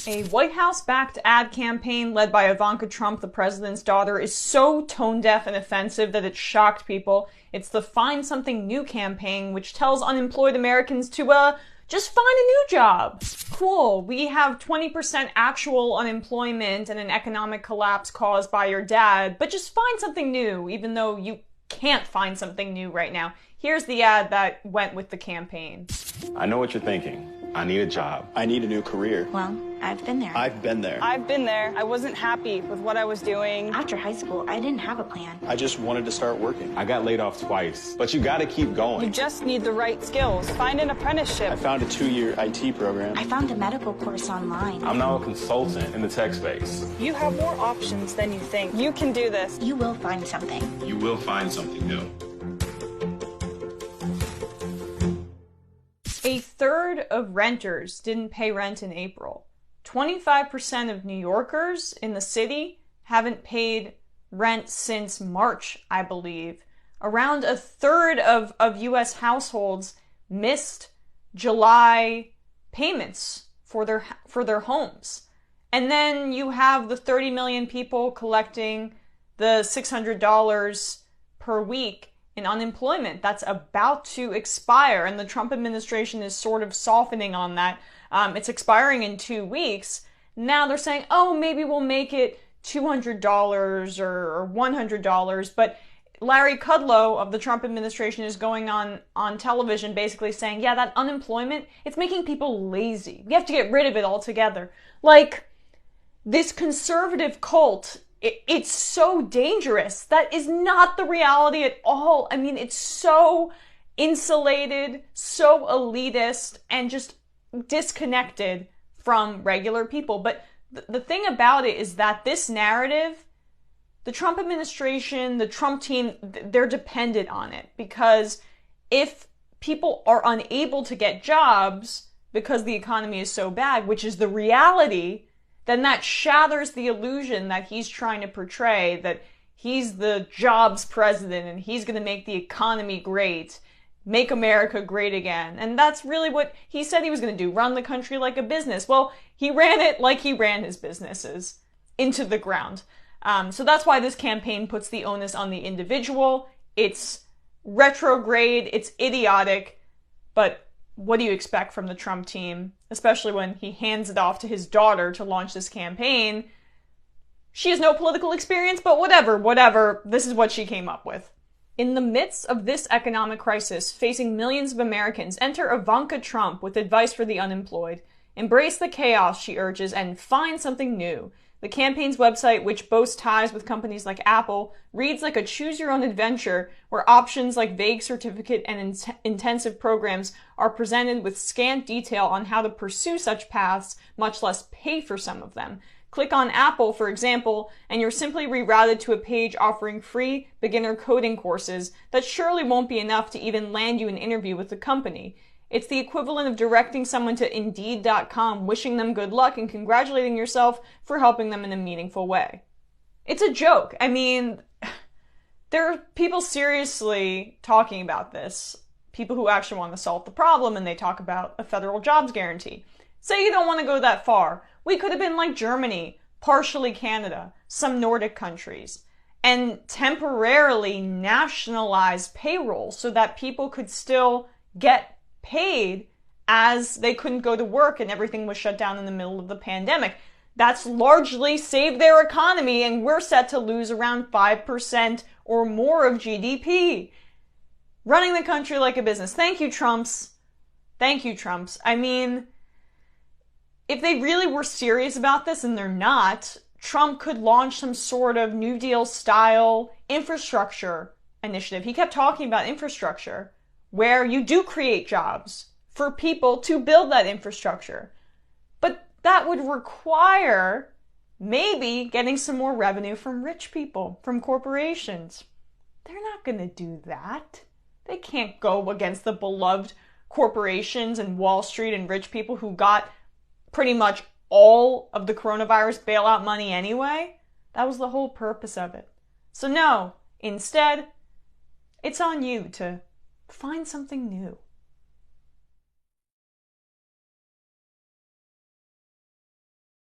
A White House-backed ad campaign led by Ivanka Trump, the president's daughter, is so tone-deaf and offensive that it shocked people. It's the Find Something New campaign, which tells unemployed Americans to, just find a new job. Cool, we have 20% actual unemployment and an economic collapse caused by your dad, but just find something new, even though you can't find something new right now. Here's the ad that went with the campaign. I know what you're thinking. I need a job. I need a new career. Well, I've been there. I've been there. I've been there. I wasn't happy with what I was doing. After high school, I didn't have a plan. I just wanted to start working. I got laid off twice, but you gotta keep going. You just need the right skills. Find an apprenticeship. I found a 2-year IT program. I found a medical course online. I'm now a consultant in the tech space. You have more options than you think. You can do this. You will find something. You will find something new. A third of renters didn't pay rent in April. 25% of New Yorkers in the city haven't paid rent since March, I believe. Around a third of U.S. households missed July payments for their homes. And then you have the 30 million people collecting the $600 per week in unemployment that's about to expire, and the Trump administration is sort of softening on that. It's expiring in 2 weeks. Now they're saying, oh, maybe we'll make it $200 or $100, but Larry Kudlow of the Trump administration is going on television basically saying, yeah, that unemployment, it's making people lazy. We have to get rid of it altogether. Like, this conservative cult, it's so dangerous. That is not the reality at all. I mean, it's so insulated, so elitist, and just disconnected from regular people. But the thing about it is that this narrative, the Trump administration, the Trump team, they're dependent on it. Because if people are unable to get jobs because the economy is so bad, which is the reality, then that shatters the illusion that he's trying to portray, that he's the jobs president and he's going to make the economy great, make America great again. And that's really what he said he was going to do, run the country like a business. Well, he ran it like he ran his businesses, into the ground. So that's why this campaign puts the onus on the individual. It's retrograde, it's idiotic, but what do you expect from the Trump team, especially when he hands it off to his daughter to launch this campaign? She has no political experience, but whatever, this is what she came up with. In the midst of this economic crisis facing millions of Americans, enter Ivanka Trump with advice for the unemployed. Embrace the chaos, she urges, and find something new. The campaign's website, which boasts ties with companies like Apple, reads like a choose-your-own-adventure where options like vague certificate and intensive programs are presented with scant detail on how to pursue such paths, much less pay for some of them. Click on Apple, for example, and you're simply rerouted to a page offering free beginner coding courses that surely won't be enough to even land you an interview with the company. It's the equivalent of directing someone to Indeed.com, wishing them good luck, and congratulating yourself for helping them in a meaningful way. It's a joke. I mean, there are people seriously talking about this. People who actually want to solve the problem, and they talk about a federal jobs guarantee. Say you don't want to go that far. We could have been like Germany, partially Canada, some Nordic countries, and temporarily nationalize payroll so that people could still get paid as they couldn't go to work and everything was shut down in the middle of the pandemic. That's largely saved their economy, and we're set to lose around 5% or more of GDP. Running the country like a business. Thank you, Trumps. Thank you, Trumps. I mean, if they really were serious about this, and they're not, Trump could launch some sort of New Deal style infrastructure initiative. He kept talking about infrastructure, where you do create jobs for people to build that infrastructure. But that would require maybe getting some more revenue from rich people, from corporations. They're not going to do that. They can't go against the beloved corporations and Wall Street and rich people who got pretty much all of the coronavirus bailout money anyway. That was the whole purpose of it. So no, instead, it's on you to find something new.